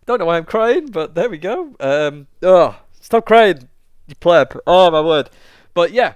Don't know why I'm crying, but there we go. Oh, stop crying, you pleb. Oh my word. But yeah.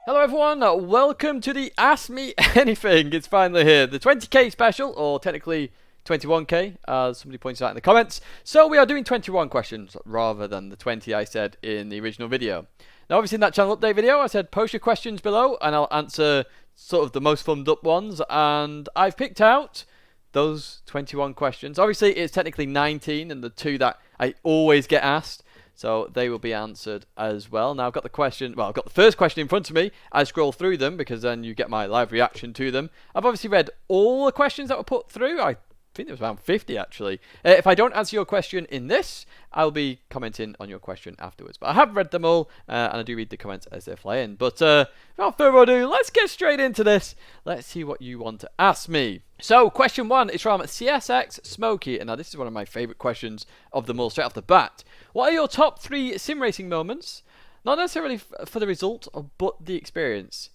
Hello everyone, welcome to the Ask Me Anything. It's finally here, the 20k special, or technically 21k, as somebody pointed out in the comments. So we are doing 21 questions rather than the 20 I said in the original video. Now obviously in that channel update video I said post your questions below and I'll answer sort of the most thumbed up ones, and I've picked out those 21 questions. Obviously it's technically 19 and the two that I always get asked. So they will be answered as well. Now I've got the question, well, I've got the first question in front of me. I scroll through them because then you get my live reaction to them. I've obviously read all the questions that were put through. I think there was around 50 actually. If I don't answer your question in this, I'll be commenting on your question afterwards. But I have read them all, and I do read the comments as they fly in. But without further ado, let's get straight into this. Let's see what you want to ask me. So question 1 is from CSX Smokey, and now this is one of my favourite questions of them all straight off the bat. What are your top 3 sim racing moments? Not necessarily for the result, but the experience,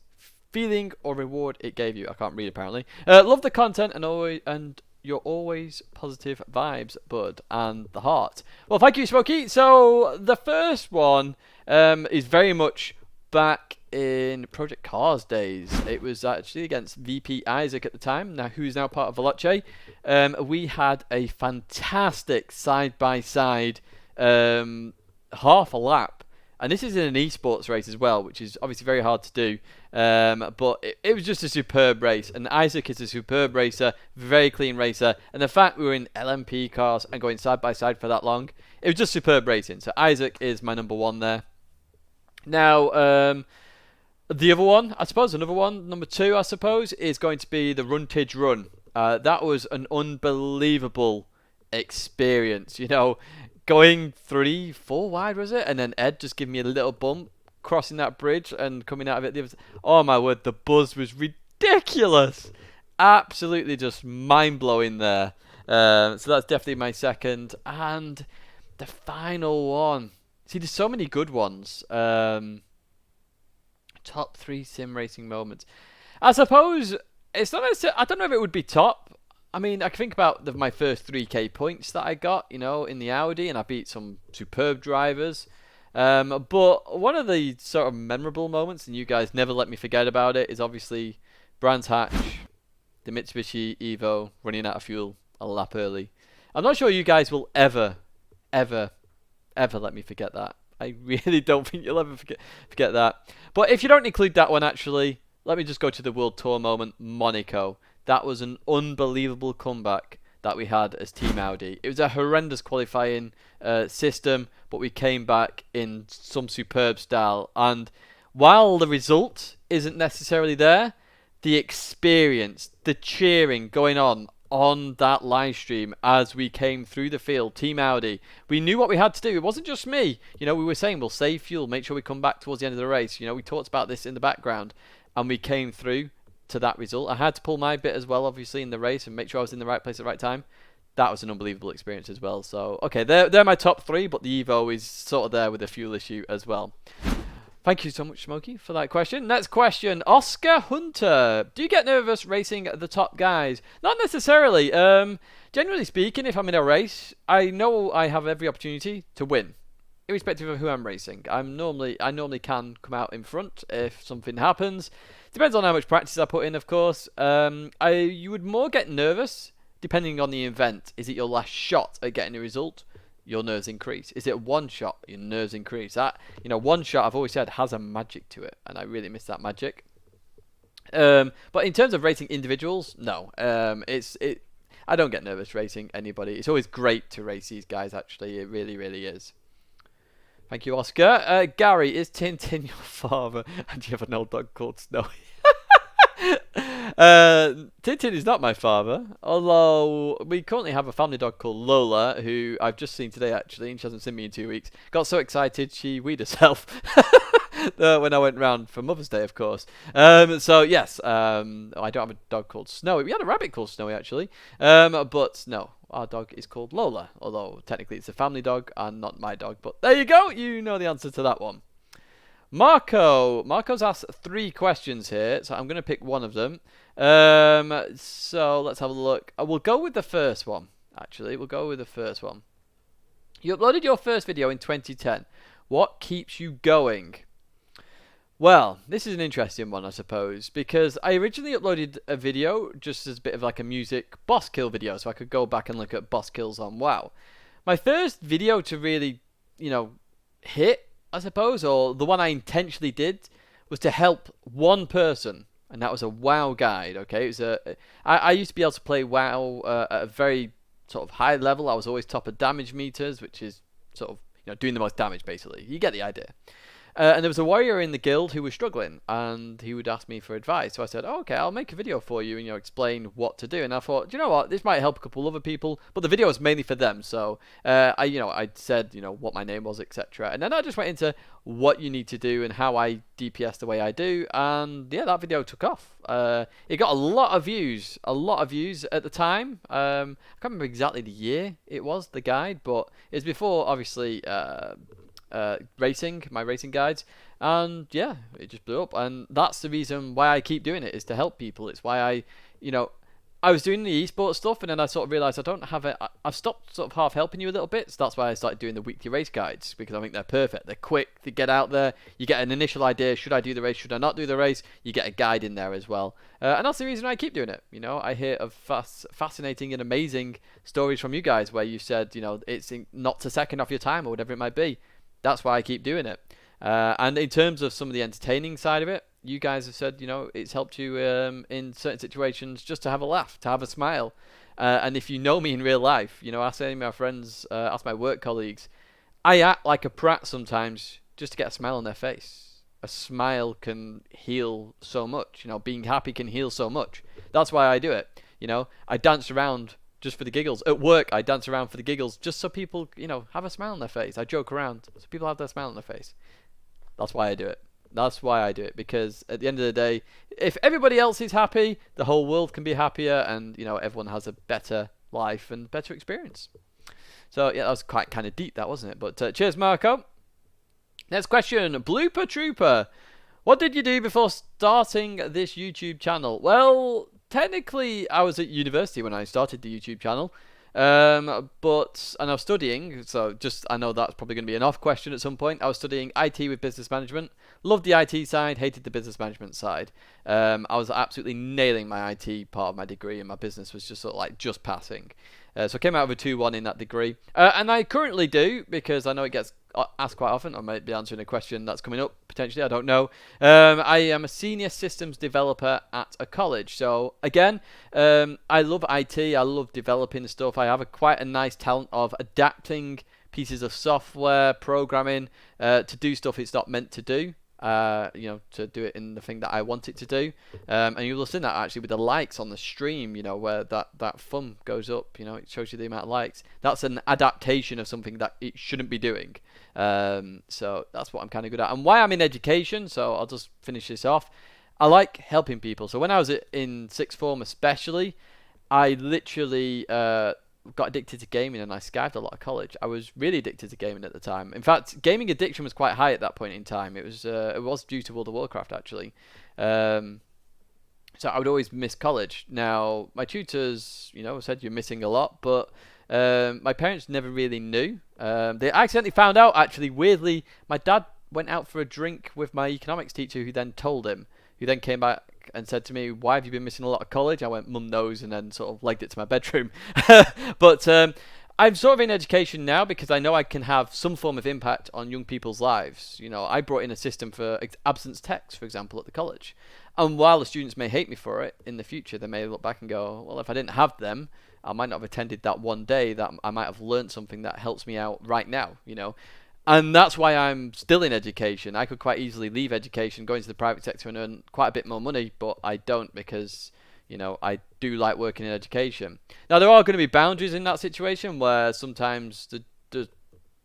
feeling or reward it gave you. I can't read apparently. Love the content and you're always positive vibes, bud, and the heart. Well, thank you, Smokey. So the first one is very much back in Project Cars days. It was actually against VP Isaac at the time, now who's now part of Veloce. We had a fantastic side-by-side half a lap. And this is in an esports race as well, which is obviously very hard to do. But it was just a superb race. And Isaac is a superb racer, very clean racer. And the fact we were in LMP cars and going side by side for that long, it was just superb racing. So Isaac is my number 1 there. Now, the other one, I suppose, another one, number 2, I suppose, is going to be the Runtage Run. That was an unbelievable experience. You know, going 3, 4 wide, was it? And then Ed just giving me a little bump, crossing that bridge and coming out of it. The other oh my word, the buzz was ridiculous. Absolutely just mind-blowing there. So that's definitely my second. And the final one. See, there's so many good ones. Top 3 sim racing moments. I suppose it's not necessarily, I don't know if it would be top. I mean, I can think about my first 3k points that I got, you know, in the Audi, and I beat some superb drivers. But one of the sort of memorable moments, and you guys never let me forget about it, is obviously Brands Hatch, the Mitsubishi Evo, running out of fuel a lap early. I'm not sure you guys will ever let me forget that. I really don't think you'll ever forget that. But if you don't include that one, actually, let me just go to the World Tour moment, Monaco. That was an unbelievable comeback that we had as Team Audi. It was a horrendous qualifying system, but we came back in some superb style. And while the result isn't necessarily there, the experience, the cheering going on that live stream as we came through the field, Team Audi, we knew what we had to do. It wasn't just me. You know, we were saying we'll save fuel, make sure we come back towards the end of the race. You know, we talked about this in the background, and we came through to that result. I had to pull my bit as well, obviously, in the race and make sure I was in the right place at the right time. That was an unbelievable experience as well. So, okay, they're my top 3, but the Evo is sort of there with a fuel issue as well. Thank you so much, Smokey, for that question. Next question, Oscar Hunter. Do you get nervous racing the top guys? Not necessarily. Generally speaking, if I'm in a race, I know I have every opportunity to win, irrespective of who I'm racing. I normally can come out in front if something happens. Depends on how much practice I put in, of course. You would more get nervous depending on the event. Is it your last shot at getting a result? Your nerves increase. Is it one shot? Your nerves increase. That, you know, one shot, I've always said, has a magic to it, and I really miss that magic. But in terms of racing individuals, no. I don't get nervous racing anybody. It's always great to race these guys, actually. It really, really is. Thank you, Oscar. Gary, is Tintin your father? And do you have an old dog called Snowy? Tintin is not my father, although we currently have a family dog called Lola, who I've just seen today actually, and she hasn't seen me in 2 weeks. Got so excited she weed herself when I went round for Mother's Day, of course. So yes, I don't have a dog called Snowy. We had a rabbit called Snowy actually, but no, our dog is called Lola, although technically it's a family dog and not my dog. But there you go, you know the answer to that one. Marco's asked 3 questions here, so I'm going to pick one of them. So let's have a look. We'll go with the first one, actually. We'll go with the first one. You uploaded your first video in 2010. What keeps you going? Well, this is an interesting one, I suppose, because I originally uploaded a video just as a bit of like a music boss kill video, so I could go back and look at boss kills on WoW. My first video to really, hit, I suppose, or the one I intentionally did, was to help one person, and that was a WoW guide. Okay, it was I used to be able to play WoW at a very sort of high level. I was always top of damage meters, which is sort of doing the most damage basically. You get the idea. And there was a warrior in the guild who was struggling, and he would ask me for advice. So I said, okay, I'll make a video for you and explain what to do. And I thought, do you know what, this might help a couple other people, but the video was mainly for them. So I said what my name was, etc. And then I just went into what you need to do and how I DPS the way I do, and yeah, that video took off. It got a lot of views at the time. I can't remember exactly the year it was, the guide, but it was before obviously my racing guides, and yeah, it just blew up. And that's the reason why I keep doing it, is to help people. It's why I was doing the esports stuff, and then I sort of realized I don't have it. I've stopped sort of half helping you a little bit, so that's why I started doing the weekly race guides, because I think they're perfect. They're quick, they get out there, you get an initial idea, should I do the race, should I not do the race, you get a guide in there as well. And that's the reason I keep doing it. I hear of fascinating and amazing stories from you guys where you said it's not to second off your time or whatever it might be. That's why I keep doing it. And in terms of some of the entertaining side of it, you guys have said, it's helped you in certain situations just to have a laugh, to have a smile. And if you know me in real life, ask any of my friends, ask my work colleagues, I act like a prat sometimes just to get a smile on their face. A smile can heal so much. Being happy can heal so much. That's why I do it. I dance around just for the giggles. At work, I dance around for the giggles, just so people, have a smile on their face. I joke around, so people have their smile on their face. That's why I do it. That's why I do it, because at the end of the day, if everybody else is happy, the whole world can be happier, and, everyone has a better life and better experience. So, yeah, that was quite kind of deep, that, wasn't it? But cheers, Marco. Next question, Blooper Trooper. What did you do before starting this YouTube channel? Well, technically, I was at university when I started the YouTube channel, and I was studying, so I know that's probably going to be an off question at some point. I was studying IT with business management. Loved the IT side, hated the business management side. I was absolutely nailing my IT part of my degree, and my business was just sort of like just passing. So I came out with a 2-1 in that degree. And I currently do, because I know it gets asked quite often. I might be answering a question that's coming up, potentially, I don't know. I am a senior systems developer at a college. So again, I love IT, I love developing stuff. I have quite a nice talent of adapting pieces of software, programming, to do stuff it's not meant to do. To do it in the thing that I want it to do. And you'll have seen that actually with the likes on the stream, where that thumb goes up, it shows you the amount of likes. That's an adaptation of something that it shouldn't be doing. So that's what I'm kind of good at. And why I'm in education, so I'll just finish this off. I like helping people. So when I was in sixth form especially, I literally got addicted to gaming, and I skived a lot of college. I was really addicted to gaming at the time. In fact, gaming addiction was quite high at that point in time. It was due to World of Warcraft, actually. So I would always miss college. Now, my tutors, said you're missing a lot, but my parents never really knew. They accidentally found out, actually, weirdly. My dad went out for a drink with my economics teacher, who then told him, who then came back and said to me, why have you been missing a lot of college? I went, Mum knows, and then sort of legged it to my bedroom. But I'm sort of in education now because I know I can have some form of impact on young people's lives. I brought in a system for absence text, for example, at the college. And while the students may hate me for it, in the future they may look back and go, well, if I didn't have them, I might not have attended that one day, that I might have learned something that helps me out right now, And that's why I'm still in education. I could quite easily leave education, go into the private sector and earn quite a bit more money, but I don't, because, I do like working in education. Now, there are going to be boundaries in that situation where sometimes the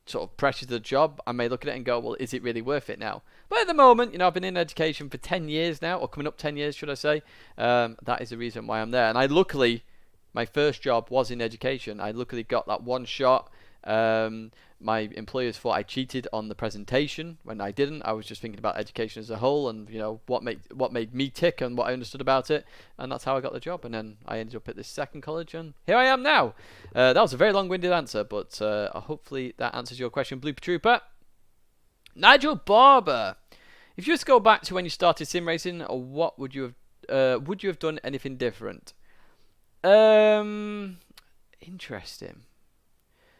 sort of pressures of the job, I may look at it and go, well, is it really worth it now? But at the moment, I've been in education for 10 years now, or coming up 10 years, should I say. That is the reason why I'm there. And I luckily, my first job was in education. I luckily got that one shot. my employers thought I cheated on the presentation when I didn't. I was just thinking about education as a whole, and what made me tick and what I understood about it, and that's how I got the job. And then I ended up at this second college, and here I am now. That was a very long-winded answer, but hopefully that answers your question, Blooper Trooper. Nigel Barber, if you just go back to when you started sim racing, what would you have done anything different? Interesting.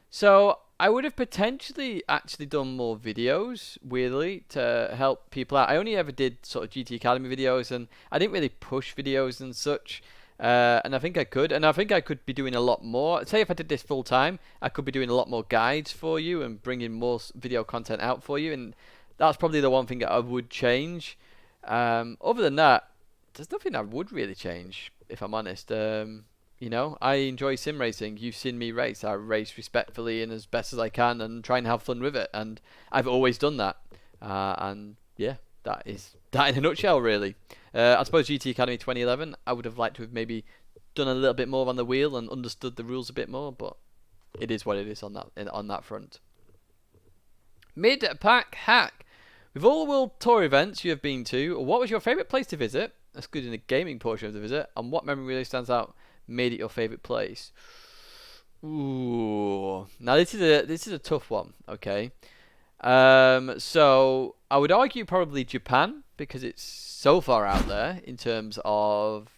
So I would have potentially actually done more videos, weirdly, to help people out. I only ever did sort of GT Academy videos, and I didn't really push videos and such. And I think I could, and I think I could be doing a lot more. Say if I did this full time, I could be doing a lot more guides for you and bringing more video content out for you, and that's probably the one thing that I would change. Other than that, there's nothing I would really change, if I'm honest. I enjoy sim racing. You've seen me race. I race respectfully and as best as I can and try and have fun with it, and I've always done that. And yeah, that is that in a nutshell, really. I suppose GT Academy 2011, I would have liked to have maybe done a little bit more on the wheel and understood the rules a bit more, but it is what it is on that front. Mid-pack hack. With all the World Tour events you have been to, what was your favourite place to visit, excluding the gaming portion of the visit, and what memory really stands out, made it your favourite place? Ooh. Now this is a tough one, okay? So I would argue probably Japan, because it's so far out there in terms of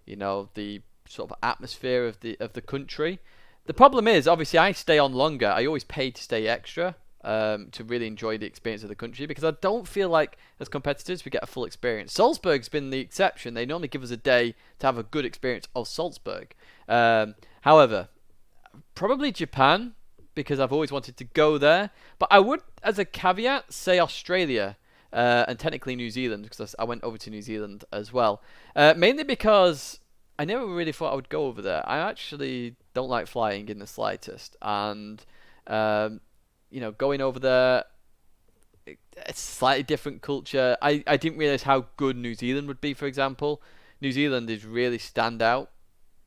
the sort of atmosphere of the country. The problem is, obviously, I stay on longer. I always pay to stay extra to really enjoy the experience of the country, because I don't feel like as competitors we get a full experience. Salzburg's been the exception. They normally give us a day to have a good experience of Salzburg. However, probably Japan, because I've always wanted to go there. But I would, as a caveat, say Australia and technically New Zealand, because I went over to New Zealand as well. Mainly because I never really thought I would go over there. I actually don't like flying in the slightest. And, going over there, it's a slightly different culture. I didn't realise how good New Zealand would be, for example. New Zealand is really stand out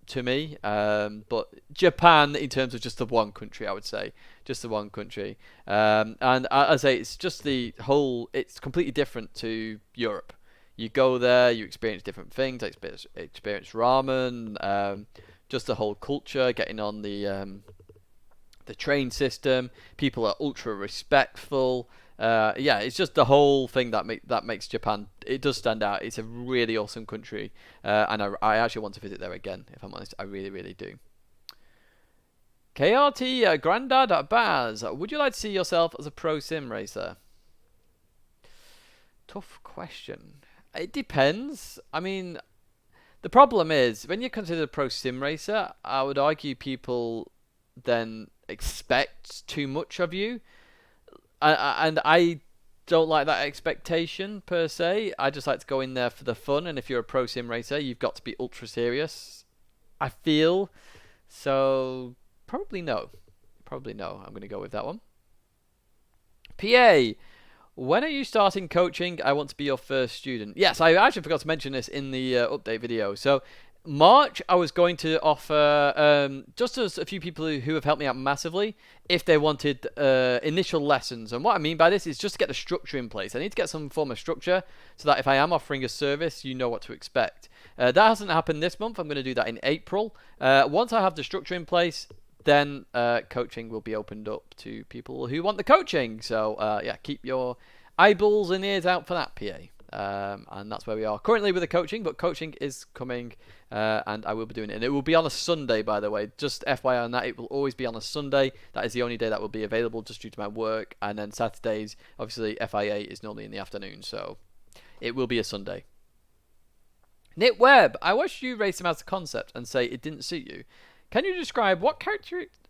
to me, but Japan, in terms of just the one country, I would say just the one country, and I say it's just it's completely different to Europe. You go there, you experience different things. I experience ramen, just the whole culture, getting on the train system. People are ultra respectful. It's just the whole thing that makes Japan. It does stand out. It's a really awesome country, and I actually want to visit there again. If I'm honest, I really, really do. KRT Grandad Baz, would you like to see yourself as a pro sim racer? Tough question. It depends. I mean, the problem is when you're considered a pro sim racer, I would argue people then expect too much of you. And I don't like that expectation per se. I just like to go in there for the fun, and if you're a pro sim racer, you've got to be ultra serious, I feel. So probably no. I'm going to go with that one. PA, when are you starting coaching? I want to be your first student. Yes, I actually forgot to mention this in the update video. So March, I was going to offer, just as a few people who have helped me out massively, if they wanted initial lessons. And what I mean by this is just to get the structure in place. I need to get some form of structure so that if I am offering a service, you know what to expect. That hasn't happened this month. I'm going to do that in April. Once I have the structure in place, then coaching will be opened up to people who want the coaching. So keep your eyeballs and ears out for that, PA. And that's where we are currently with the coaching, but coaching is coming, and I will be doing it, and it will be on a Sunday, by the way. Just FYI on that, it will always be on a Sunday. That is the only day that will be available, just due to my work. And then Saturdays, obviously FIA is normally in the afternoon, so it will be a Sunday. Nick Webb, I watched you race him as a concept and say it didn't suit you. Can you describe what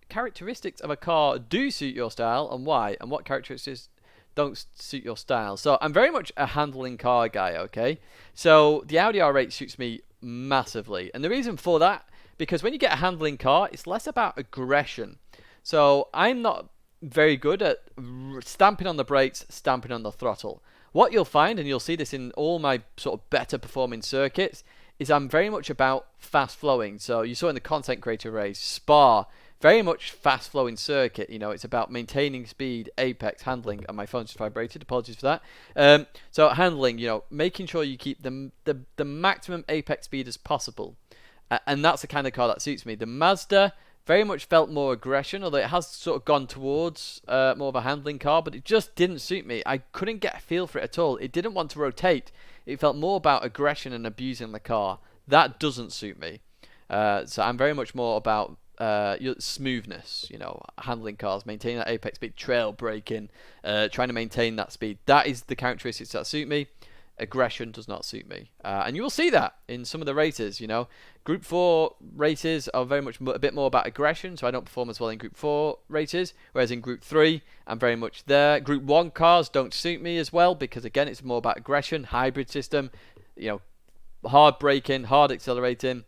characteristics of a car do suit your style and why, and what characteristics don't suit your style? So I'm very much a handling car guy, okay? So the Audi R8 suits me massively. And the reason for that, because when you get a handling car, it's less about aggression. So I'm not very good at stamping on the brakes, stamping on the throttle. What you'll find, and you'll see this in all my sort of better performing circuits, is I'm very much about fast flowing. So you saw in the content creator race, Spa, very much fast-flowing circuit. You know, it's about maintaining speed, apex, handling, and my phone just vibrated. Apologies for that. So handling, you know, making sure you keep the maximum apex speed as possible, and that's the kind of car that suits me. The Mazda very much felt more aggression, although it has sort of gone towards more of a handling car, but it just didn't suit me. I couldn't get a feel for it at all. It didn't want to rotate. It felt more about aggression and abusing the car. That doesn't suit me. So I'm very much more about smoothness, you know, handling cars, maintaining that apex speed, trail braking, trying to maintain that speed. That is the characteristics that suit me. Aggression does not suit me, and you will see that in some of the races. You know, Group 4 races are very much a bit more about aggression, so I don't perform as well in Group 4 races, whereas in Group 3 I'm very much there. Group 1 cars don't suit me as well, because again it's more about aggression, hybrid system, you know, hard braking, hard accelerating.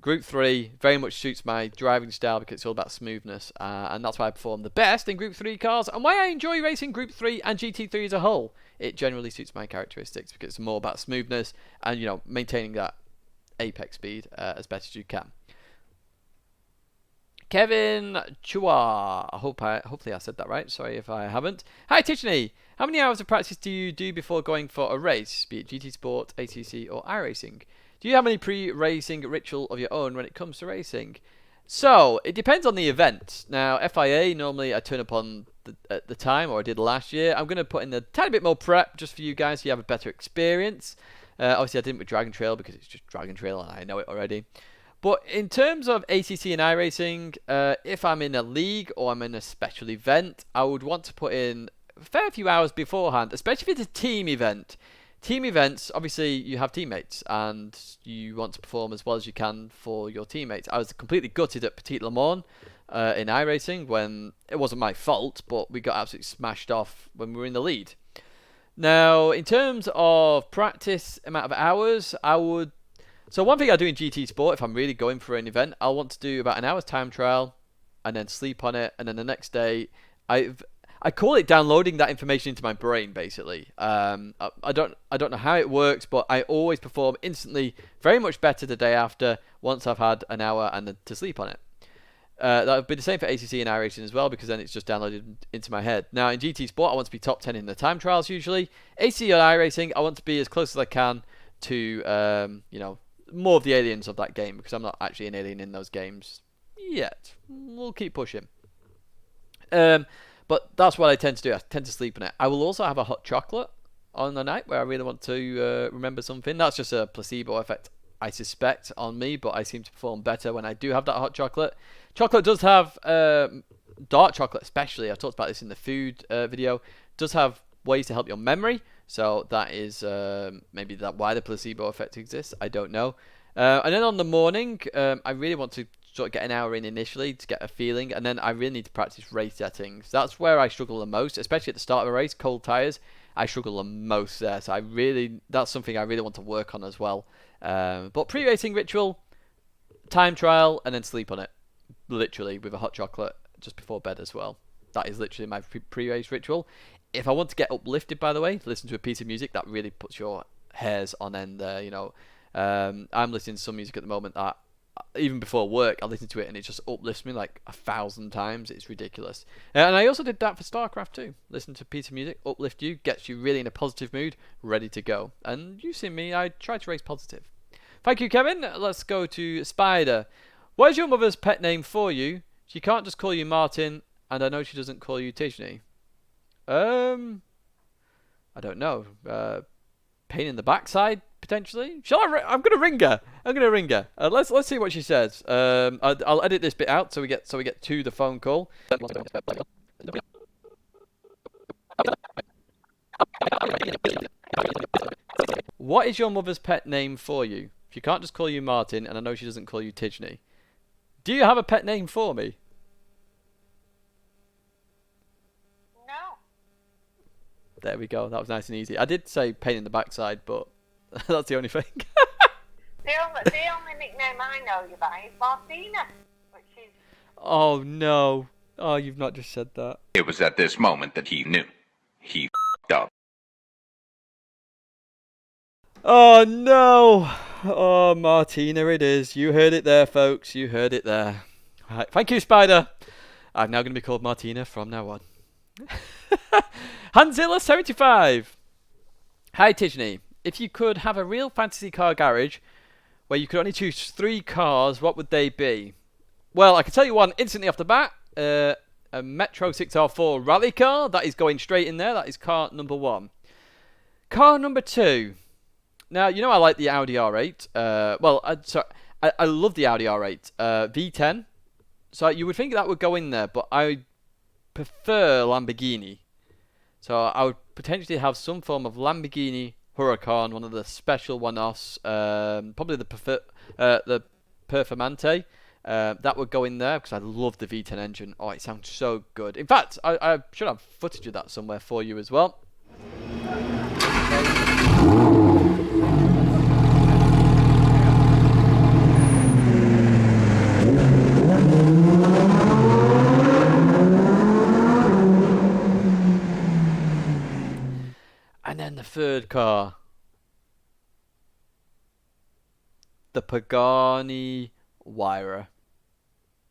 Group 3 very much suits my driving style because it's all about smoothness, and that's why I perform the best in Group 3 cars, and why I enjoy racing Group 3 and GT3 as a whole. It generally suits my characteristics because it's more about smoothness and, you know, maintaining that apex speed as best as you can. Kevin Chua, hopefully I said that right. Sorry if I haven't. Hi Tidgney, how many hours of practice do you do before going for a race, be it GT Sport, ACC, or iRacing? Do you have any pre-racing ritual of your own when it comes to racing? So, it depends on the event. Now, FIA, normally I turn up on at the time, or I did last year. I'm going to put in a tiny bit more prep just for you guys so you have a better experience. Obviously, I didn't with Dragon Trail because it's just Dragon Trail and I know it already. But in terms of ACC and iRacing, if I'm in a league or I'm in a special event, I would want to put in a fair few hours beforehand, especially if it's a team event. Team events, obviously, you have teammates, and you want to perform as well as you can for your teammates. I was completely gutted at Petit Le Mans in iRacing when it wasn't my fault, but we got absolutely smashed off when we were in the lead. Now, in terms of practice amount of hours, I would... So one thing I do in GT Sport, if I'm really going for an event, I'll want to do about an hour's time trial, and then sleep on it, and then the next day, I call it downloading that information into my brain, basically. I don't know how it works, but I always perform instantly very much better the day after once I've had an hour and to sleep on it. That would be the same for ACC and iRacing as well, because then it's just downloaded into my head. Now, in GT Sport, I want to be top 10 in the time trials usually. ACC and iRacing, I want to be as close as I can to, you know, more of the aliens of that game, because I'm not actually an alien in those games yet. We'll keep pushing. But that's what I tend to do. I tend to sleep on it. I will also have a hot chocolate on the night where I really want to remember something. That's just a placebo effect, I suspect, on me, but I seem to perform better when I do have that hot chocolate. Chocolate does have, dark chocolate especially, I talked about this in the food video, does have ways to help your memory. So that is maybe why the placebo effect exists. I don't know. And then on the morning, I really want to sort of get an hour in initially to get a feeling, and then I really need to practice race settings. That's where I struggle the most, especially at the start of a race, cold tyres. I struggle the most there, so that's something I really want to work on as well. But pre-racing ritual, time trial, and then sleep on it, literally with a hot chocolate just before bed as well. That is literally my pre-race ritual. If I want to get uplifted, by the way, listen to a piece of music that really puts your hairs on end there. You know, I'm listening to some music at the moment that even before work, I listen to it and it just uplifts me like 1,000 times. It's ridiculous. And I also did that for StarCraft too. Listen to a piece of music, uplift you, gets you really in a positive mood, ready to go. And you see me, I try to race positive. Thank you, Kevin. Let's go to Spider. What is your mother's pet name for you? She can't just call you Martin, and I know she doesn't call you Tidgney. I don't know. Pain in the backside, potentially. I'm gonna ring her. Let's see what she says. I'll edit this bit out so we get to the phone call. What is your mother's pet name for you? She can't just call you Martin, and I know she doesn't call you Tidgney. Do you have a pet name for me? No. There we go. That was nice and easy. I did say pain in the backside, but that's the only thing. The only nickname I know you by is Martina, which is... Oh, no. Oh, you've not just said that. It was at this moment that he knew. He f***ed up. Oh, no. Oh, Martina it is. You heard it there, folks. You heard it there. Right, thank you, Spider. I'm now going to be called Martina from now on. Hanzilla75. Hi, Tidgney. If you could have a real fantasy car garage where you could only choose 3 cars, what would they be? Well, I can tell you one instantly off the bat. A Metro 6R4 rally car. That is going straight in there. That is car number 1. Car number 2. Now, you know I like the Audi R8. I love the Audi R8. V10. So you would think that would go in there, but I prefer Lamborghini. So I would potentially have some form of Lamborghini Huracan, one of the special one-offs. Probably the Performante. That would go in there because I love the V10 engine. Oh, it sounds so good. In fact, I should have footage of that somewhere for you as well. And then the third car, the Pagani Huayra.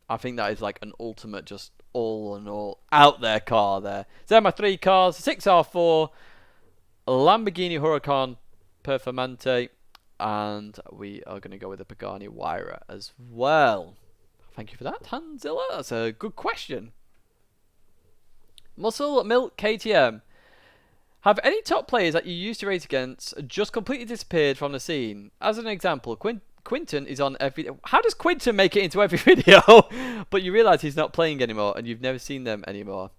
I think that is like an ultimate, just all in all, out there car there. So they're my 3 cars: 6R4, Lamborghini Huracan Performante, and we are going to go with the Pagani Huayra as well. Thank you for that, Hanzilla. That's a good question. Muscle Milk KTM. Have any top players that you used to race against just completely disappeared from the scene? As an example, Quinton is on every... How does Quinton make it into every video? But you realise he's not playing anymore and you've never seen them anymore.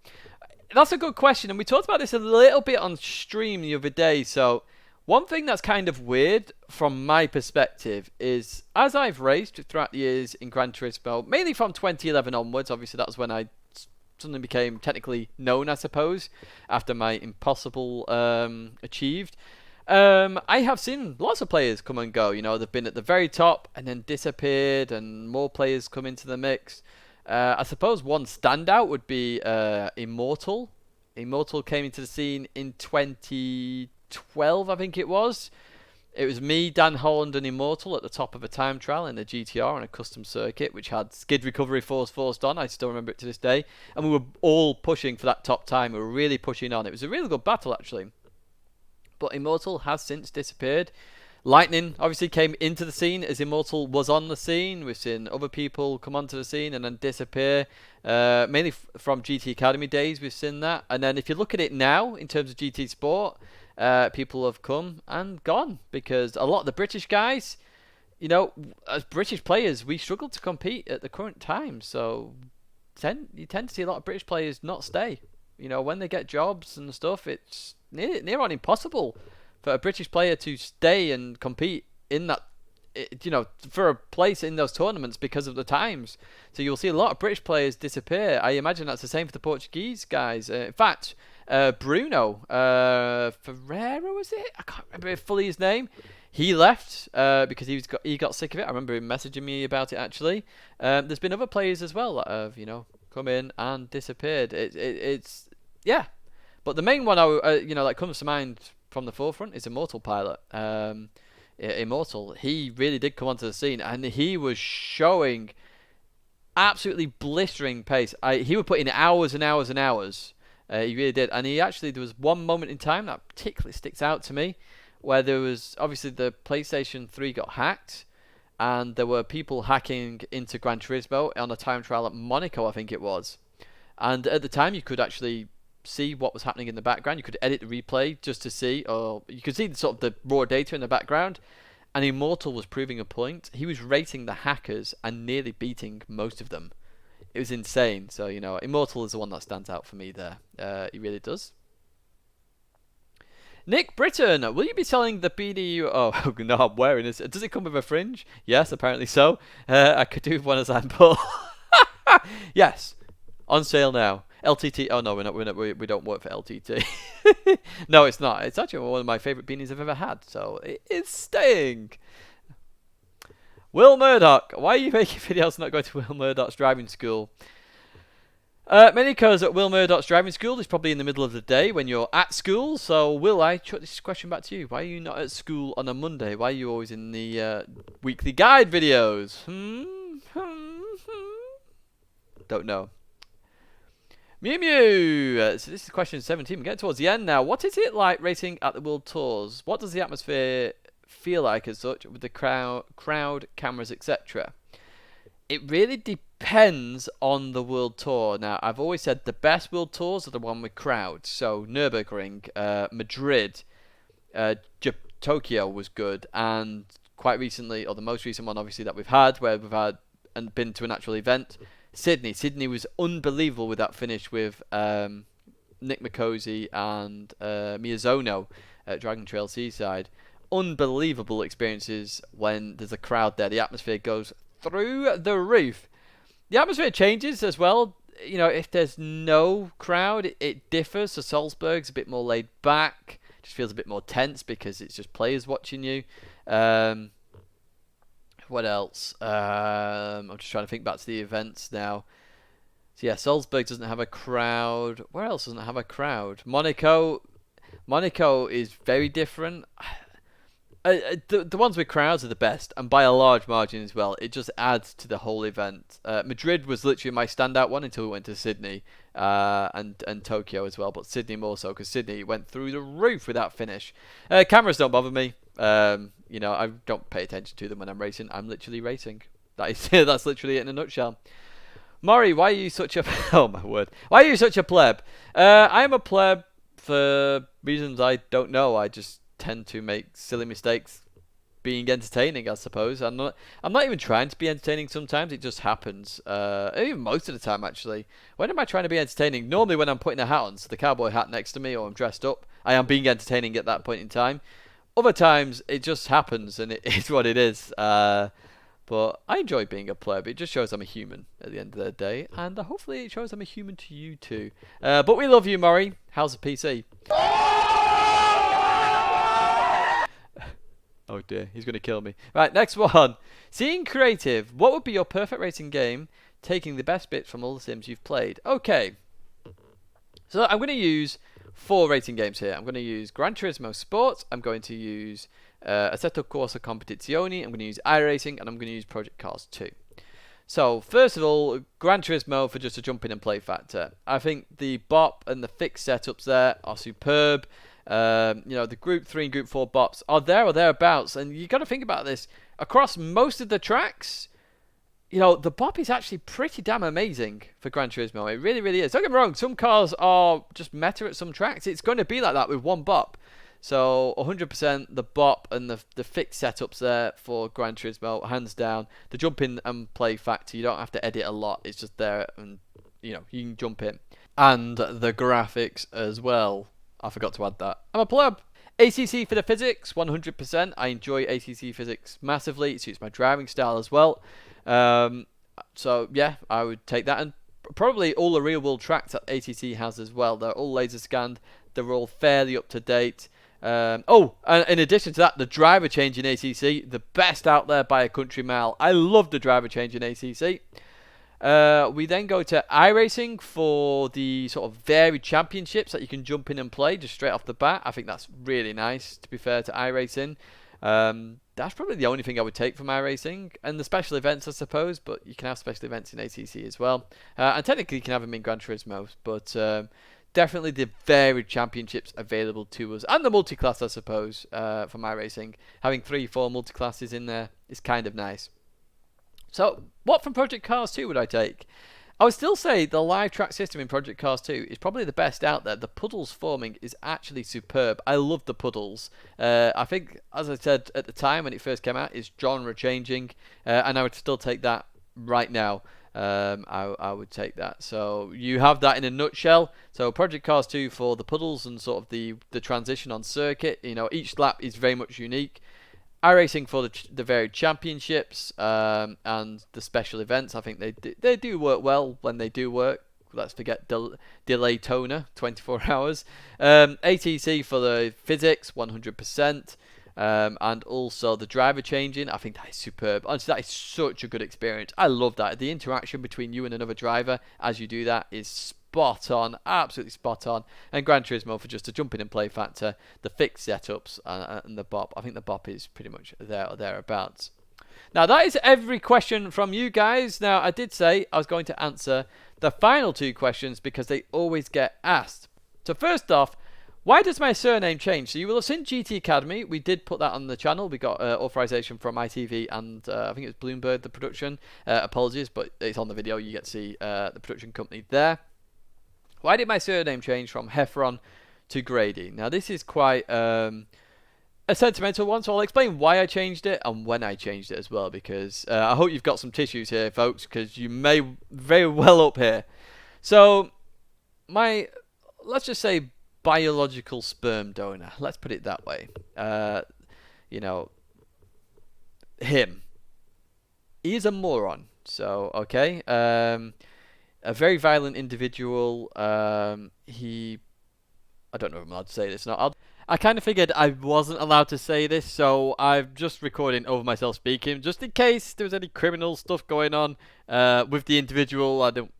That's a good question, and we talked about this a little bit on stream the other day. So one thing that's kind of weird from my perspective is, as I've raced throughout the years in Gran Turismo, mainly from 2011 onwards, obviously that's when I suddenly became technically known, I suppose, after my impossible achieved. I have seen lots of players come and go. You know, they've been at the very top and then disappeared, and more players come into the mix. I suppose one standout would be Immortal. Immortal came into the scene in 2012, I think it was. It was me, Dan Holland, and Immortal at the top of a time trial in a GTR on a custom circuit, which had skid recovery force forced on. I still remember it to this day. And we were all pushing for that top time. We were really pushing on. It was a really good battle, actually. But Immortal has since disappeared. Lightning obviously came into the scene as Immortal was on the scene. We've seen other people come onto the scene and then disappear. Mainly from GT Academy days, we've seen that. And then if you look at it now, in terms of GT Sport, people have come and gone. Because a lot of the British guys, you know, as British players, we struggle to compete at the current time. So you tend to see a lot of British players not stay. You know, when they get jobs and stuff, it's near on impossible for a British player to stay and compete in that, you know, for a place in those tournaments because of the times. So you'll see a lot of British players disappear. I imagine that's the same for the Portuguese guys. In fact, Bruno Ferreira, was it? I can't remember fully his name. He left because he got sick of it. I remember him messaging me about it, actually. There's been other players as well that have, you know, come in and disappeared. It's yeah. But the main one, you know, that comes to mind from the forefront is Immortal Pilot. Immortal, he really did come onto the scene, and he was showing absolutely blistering pace. He would put in hours and hours and hours. He really did. And there was one moment in time that particularly sticks out to me, where there was, obviously, the PlayStation 3 got hacked, and there were people hacking into Gran Turismo on a time trial at Monaco, I think it was. And at the time, you could actually see what was happening in the background. You could edit the replay just to see, or you could see sort of the raw data in the background. And Immortal was proving a point. He was rating the hackers and nearly beating most of them. It was insane. So, you know, Immortal is the one that stands out for me there. He really does. Nick Britton, will you be selling the BDU? Oh, no, I'm wearing this. Does it come with a fringe? Yes, apparently so. I could do one example. Yes, on sale now. LTT. Oh no, we don't work for LTT. No, it's not. It's actually one of my favourite beanies I've ever had. So it's staying. Will Murdoch, why are you making videos not going to Will Murdoch's driving school? Mainly because Will Murdoch's driving school is probably in the middle of the day when you're at school. So Will, I chuck this question back to you. Why are you not at school on a Monday? Why are you always in the weekly guide videos? Don't know. Mew Mew! So this is question 17. We're getting towards the end now. What is it like racing at the World Tours? What does the atmosphere feel like as such with the crowd cameras, etc.? It really depends on the World Tour. Now, I've always said the best World Tours are the one with crowds. So, Nürburgring, Madrid, Tokyo was good. And quite recently, or the most recent one, obviously, that we've had, where we've had and been to an actual event, Sydney. Sydney was unbelievable with that finish with Nick McCosey and Miyazono at Dragon Trail Seaside. Unbelievable experiences when there's a crowd there. The atmosphere goes through the roof. The atmosphere changes as well. You know, if there's no crowd, it differs. So Salzburg's a bit more laid back. Just feels a bit more tense because it's just players watching you. What else? I'm just trying to think back to the events now. So yeah, Salzburg doesn't have a crowd. Where else doesn't have a crowd? Monaco is very different. The ones with crowds are the best, and by a large margin as well. It just adds to the whole event. Madrid was literally my standout one until we went to Sydney and Tokyo as well, but Sydney more so because Sydney went through the roof with that finish. Cameras don't bother me. You know, I don't pay attention to them when I'm racing. I'm literally racing. That's literally it in a nutshell. Maury, why are you such a oh my word? Why are you such a pleb? I am a pleb for reasons I don't know. I just tend to make silly mistakes being entertaining, I suppose. I'm not even trying to be entertaining sometimes. It just happens. Even most of the time, actually. When am I trying to be entertaining? Normally when I'm putting a hat on, so the cowboy hat next to me, or I'm dressed up, I am being entertaining at that point in time. Other times, it just happens, and it is what it is. But I enjoy being a pleb. It just shows I'm a human at the end of the day, and hopefully it shows I'm a human to you too. But we love you, Murray. How's the PC? Oh dear, he's going to kill me. Right, next one. Seeing creative, what would be your perfect racing game, taking the best bits from all the sims you've played? Okay. So I'm going to use 4 racing games here. I'm going to use Gran Turismo Sport. I'm going to use Assetto Corsa Competizioni. I'm going to use iRacing. And I'm going to use Project Cars 2. So, first of all, Gran Turismo for just a jump in and play factor. I think the bop and the fixed setups there are superb. You know, the Group 3 and Group 4 bops are there or thereabouts, and you got to think about this. Across most of the tracks, you know, the bop is actually pretty damn amazing for Gran Turismo. It really, really is. Don't get me wrong, some cars are just meta at some tracks. It's going to be like that with one bop. So, 100% the bop and the fixed setups there for Gran Turismo, hands down. The jump in and play factor, you don't have to edit a lot. It's just there, and, you know, you can jump in. And the graphics as well. I forgot to add that. I'm a pleb. ACC for the physics, 100%. I enjoy ACC physics massively. It suits my driving style as well. So, yeah, I would take that. And probably all the real-world tracks that ACC has as well. They're all laser scanned. They're all fairly up-to-date. And in addition to that, the driver change in ACC, the best out there by a country mile. I love the driver change in ACC. We then go to iRacing for the sort of varied championships that you can jump in and play just straight off the bat. I think that's really nice, to be fair to iRacing. That's probably the only thing I would take from iRacing. And the special events, I suppose, but you can have special events in ACC as well. And technically you can have them in Gran Turismo, but definitely the varied championships available to us. And the multi-class, I suppose, from iRacing. Having 3-4 multi-classes in there is kind of nice. So, what from Project Cars 2 would I take? I would still say the live track system in Project Cars 2 is probably the best out there. The puddles forming is actually superb. I love the puddles. I think, as I said at the time when it first came out, it's genre changing. And I would still take that right now. I would take that. So, you have that in a nutshell. So, Project Cars 2 for the puddles and sort of the transition on circuit. You know, each lap is very much unique. iRacing for the varied championships and the special events. I think they do work well when they do work. Let's forget delay toner, 24 hours. ATC for the physics, 100%. And also the driver changing. I think that is superb. Honestly, that is such a good experience. I love that. The interaction between you and another driver as you do that is spot on, absolutely spot on. And Gran Turismo for just a jump in and play factor, the fixed setups and the bop. I think the bop is pretty much there or thereabouts. Now, that is every question from you guys. Now, I did say I was going to answer the final 2 questions because they always get asked. So first off, why does my surname change? So you will have seen GT Academy. We did put that on the channel. We got authorization from ITV and I think it was Bloomberg, the production. Apologies, but it's on the video. You get to see the production company there. Why did my surname change from Hephron to Grady? Now, this is quite a sentimental one, so I'll explain why I changed it and when I changed it as well, because I hope you've got some tissues here, folks, because you may very well up here. So, let's just say biological sperm donor, let's put it that way, you know, him, he is a moron. So, okay, a very violent individual. I don't know if I'm allowed to say this or not. I kind of figured I wasn't allowed to say this, so I'm just recording over myself speaking, just in case there was any criminal stuff going on with the individual. I don't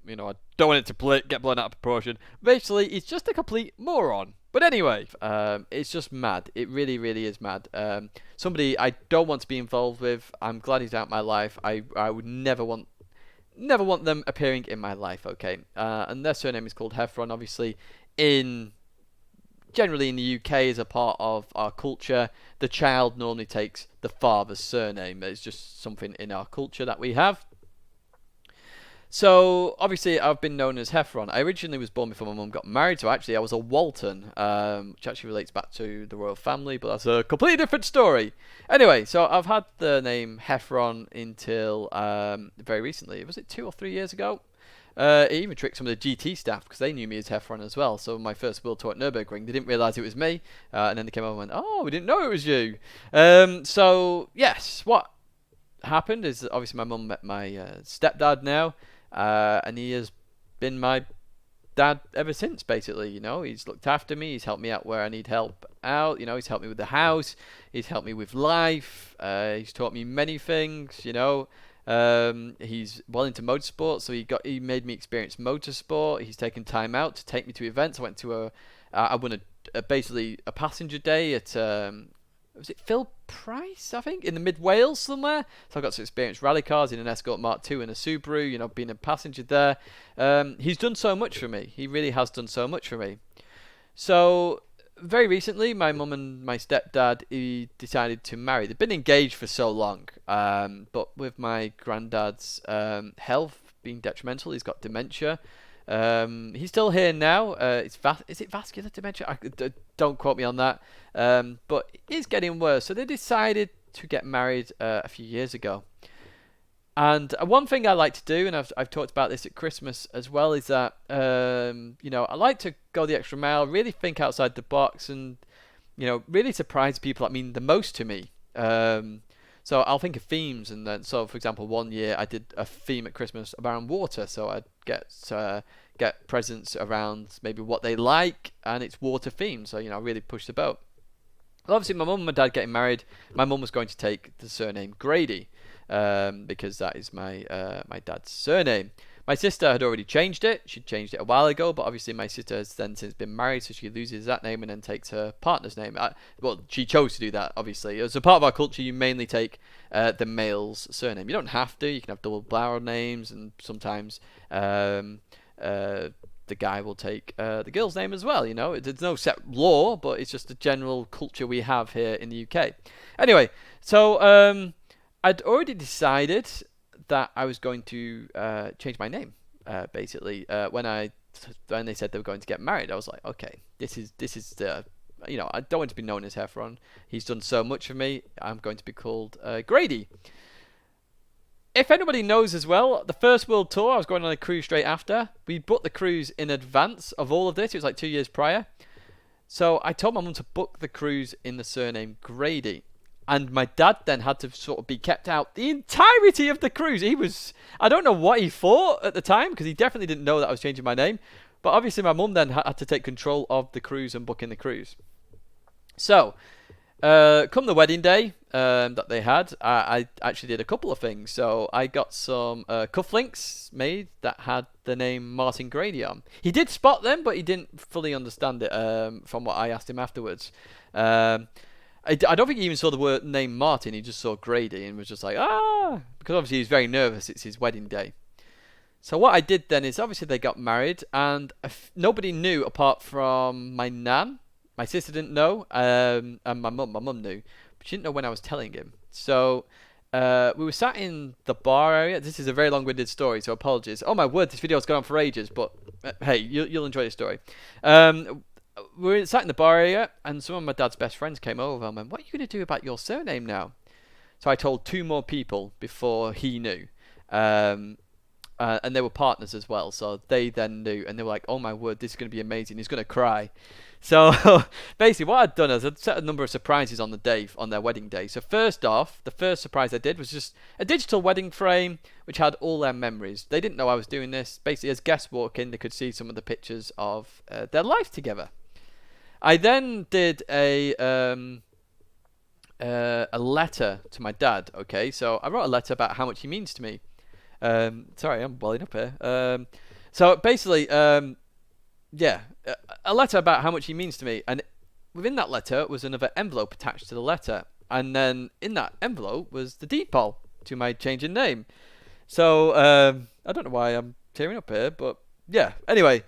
want it to get blown out of proportion. Basically, he's just a complete moron. But anyway, it's just mad. It really, really is mad. Somebody I don't want to be involved with. I'm glad he's out of my life. I would never want them appearing in my life. Okay, and their surname is called Hephron. Obviously, generally in the UK, as a part of our culture, the child normally takes the father's surname. It's just something in our culture that we have. So, obviously, I've been known as Hephron. I originally was born before my mum got married, so actually I was a Walton, which actually relates back to the royal family, but that's a completely different story. Anyway, so I've had the name Hephron until very recently. Was it 2 or 3 years ago? It even tricked some of the GT staff because they knew me as Hephron as well. So my first World Tour at Nürburgring, they didn't realise it was me, and then they came over and went, "Oh, we didn't know it was you." So yes, what happened is that obviously my mum met my stepdad now, and he has been my dad ever since. Basically, he's looked after me. He's helped me out where I need help out. He's helped me with the house. He's helped me with life. He's taught me many things. He's well into motorsport, so he made me experience motorsport. He's taken time out to take me to events. I went to I won basically a passenger day at was it Phil Price, I think, in the mid Wales somewhere. So I got to experience rally cars in an Escort Mark II and a Subaru. Being a passenger there. He's done so much for me. He really has done so much for me. So very recently, my mum and my stepdad decided to marry. They've been engaged for so long, but with my granddad's health being detrimental, he's got dementia. He's still here now. Is it vascular dementia? Don't quote me on that. But it's getting worse. So they decided to get married a few years ago. And one thing I like to do, and I've talked about this at Christmas as well, is that I like to go the extra mile, really think outside the box, and really surprise people that mean the most to me. So I'll think of themes, and then for example, one year I did a theme at Christmas around water, so I'd get presents around maybe what they like, and it's water themed. So really push the boat. Well, obviously, my mum and dad getting married, my mum was going to take the surname Grady. Because that is my dad's surname. My sister had already changed it. She changed it a while ago, but obviously my sister has then since been married, so she loses that name and then takes her partner's name. Well, she chose to do that, obviously. As a part of our culture, you mainly take the male's surname. You don't have to. You can have double barrel names, and sometimes the guy will take the girl's name as well. There's no set law, but it's just the general culture we have here in the UK. Anyway, so I'd already decided that I was going to change my name. Basically, when they said they were going to get married, I was like, okay, this is the I don't want to be known as Hephron. He's done so much for me. I'm going to be called Grady. If anybody knows as well, the first world tour, I was going on a cruise straight after. We booked the cruise in advance of all of this. It was like 2 years prior. So I told my mum to book the cruise in the surname Grady. And my dad then had to sort of be kept out the entirety of the cruise. I don't know what he thought at the time, because he definitely didn't know that I was changing my name. But obviously my mum then had to take control of the cruise and book in the cruise. So, come the wedding day that they had, I actually did a couple of things. So I got some cufflinks made that had the name Martin Grady on. He did spot them, but he didn't fully understand it from what I asked him afterwards. I don't think he even saw the word name Martin. He just saw Grady and was just like, ah, because obviously he was very nervous. It's his wedding day. So what I did then is obviously they got married, and nobody knew apart from my nan. My sister didn't know, and my mum. My mum knew, but she didn't know when I was telling him. So we were sat in the bar area. This is a very long-winded story, so apologies. Oh my word, this video's gone on for ages, but hey, you'll enjoy the story. We were sat in the bar area, and some of my dad's best friends came over and went, "What are you going to do about your surname now?" So I told 2 more people before he knew. And they were partners as well, so they then knew, and they were like, "Oh my word, this is going to be amazing. He's going to cry." So basically what I'd done is I'd set a number of surprises on the day, on their wedding day. So first off, the first surprise I did was just a digital wedding frame which had all their memories. They didn't know I was doing this. Basically, as guests walk in, they could see some of the pictures of their life together. I then did a letter to my dad. Okay, so I wrote a letter about how much he means to me. Sorry, I'm welling up here. So basically, yeah, a letter about how much he means to me, and within that letter was another envelope attached to the letter, and then in that envelope was the deed poll to my change in name. So I don't know why I'm tearing up here, but yeah. Anyway,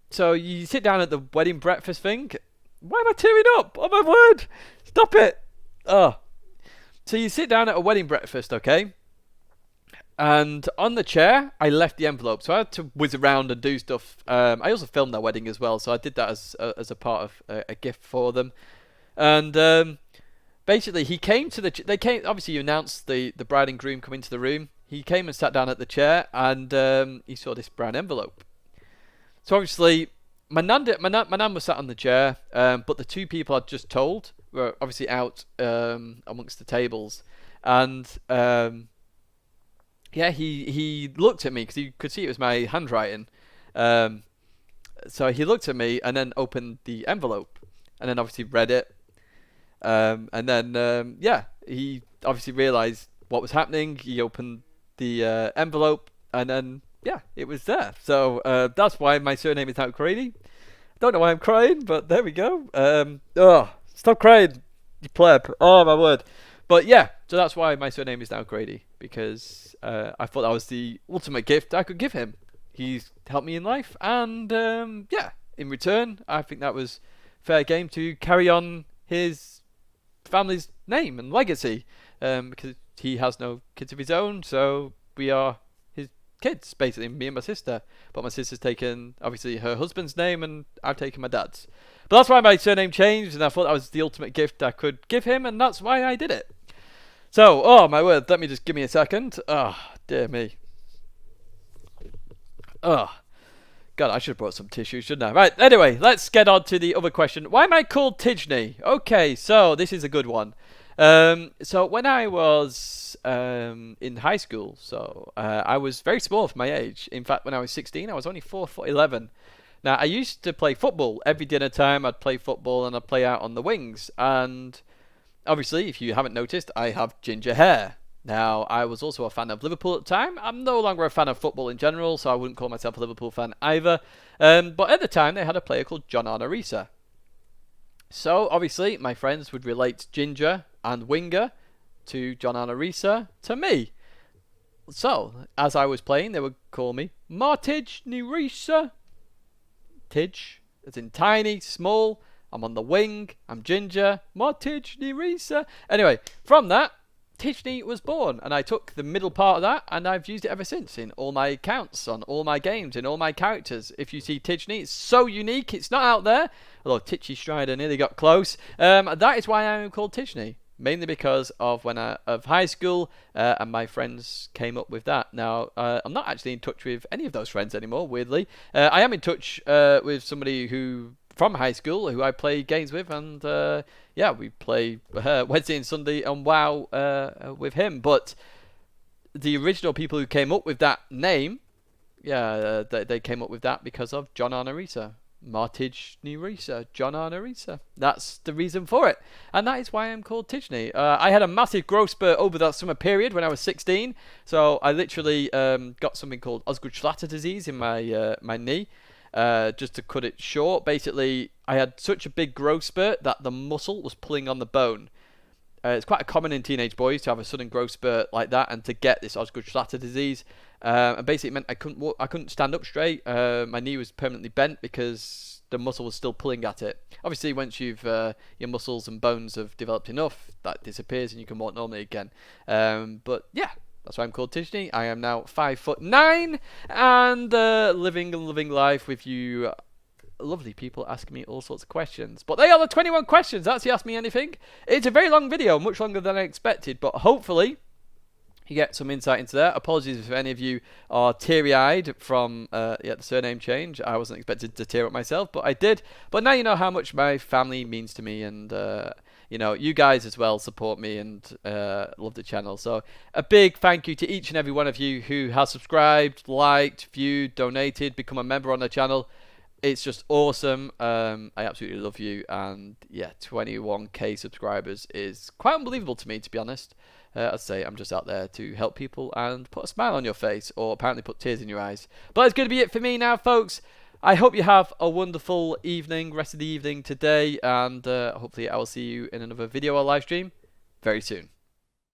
so you sit down at the wedding breakfast thing. Why am I tearing up? Oh my word! Stop it! Oh. So you sit down at a wedding breakfast, okay? And on the chair, I left the envelope. So I had to whiz around and do stuff. I also filmed their wedding as well, so I did that as a part of a gift for them. And basically, he came to the... They came. Obviously, you announced the bride and groom come into the room. He came and sat down at the chair, and he saw this brown envelope. So obviously, my nan was sat on the chair, but the 2 people I'd just told were obviously out amongst the tables, and yeah, he looked at me because he could see it was my handwriting. So he looked at me and then opened the envelope, and then obviously read it, and then yeah, he obviously realised what was happening. He opened the envelope, and then yeah, it was there. So that's why my surname is now Grady. Don't know why I'm crying, but there we go. Oh, stop crying, you pleb. Oh my word. But yeah, so that's why my surname is now Grady, because I thought that was the ultimate gift I could give him. He's helped me in life, and yeah, in return, I think that was fair game to carry on his family's name and legacy, because he has no kids of his own, so we are kids, basically, me and my sister. But my sister's taken obviously her husband's name, and I've taken my dad's. But that's why my surname changed, and I thought that was the ultimate gift I could give him, and that's why I did it. So, oh my word, let me just give me a second. Oh, dear me. Oh, God, I should have brought some tissue, shouldn't I? Right, anyway, let's get on to the other question. Why am I called Tidgney? Okay, so this is a good one. So when I was in high school, so I was very small for my age. In fact, when I was 16, I was only 4'11". Now, I used to play football. Every dinner time, I'd play football and I'd play out on the wings. And obviously, if you haven't noticed, I have ginger hair. Now, I was also a fan of Liverpool at the time. I'm no longer a fan of football in general, so I wouldn't call myself a Liverpool fan either. But at the time, they had a player called John Arisa. So, obviously, my friends would relate ginger and winger to John Arisa to me. So, as I was playing, they would call me Tidgney Risa. Tidge, as in tiny, small. I'm on the wing. I'm ginger. Tidgney Risa. Anyway, from that, Tidgney was born, and I took the middle part of that, and I've used it ever since in all my accounts, on all my games, in all my characters. If you see Tidgney, it's so unique. It's not out there. Although Titchy Strider nearly got close. That is why I'm called Tidgney. Mainly because of of high school, and my friends came up with that. Now, I'm not actually in touch with any of those friends anymore, weirdly. I am in touch with somebody from high school who I play games with, and yeah, we play Wednesday and Sunday on WoW with him. But the original people who came up with that name, yeah, they came up with that because of John Arisa. Tidgney Risa, John Arisa. That's the reason for it, and that is why I'm called Tidgney. I had a massive growth spurt over that summer period when I was 16, so I literally got something called Osgood-Schlatter disease in my knee, just to cut it short, basically, I had such a big growth spurt that the muscle was pulling on the bone. It's quite common in teenage boys to have a sudden growth spurt like that and to get this Osgood-Schlatter disease. And basically it meant I couldn't stand up straight. My knee was permanently bent because the muscle was still pulling at it. Obviously, once your muscles and bones have developed enough, that disappears and you can walk normally again. But yeah, that's why I'm called Tidgney. I am now 5'9" and living a loving life with you lovely people asking me all sorts of questions. But they are the 21 questions. That's the Ask Me Anything. It's a very long video, much longer than I expected, but hopefully you get some insight into that. Apologies if any of you are teary-eyed from the surname change. I wasn't expected to tear up myself, but I did. But now you know how much my family means to me, and you know, you guys as well support me and love the channel. So a big thank you to each and every one of you who has subscribed, liked, viewed, donated, become a member on the channel. It's just awesome. I absolutely love you, and yeah, 21k subscribers is quite unbelievable to me, to be honest. I'd say I'm just out there to help people and put a smile on your face, or apparently put tears in your eyes. But that's going to be it for me now, folks. I hope you have a wonderful evening, rest of the evening today, and hopefully I will see you in another video or live stream very soon.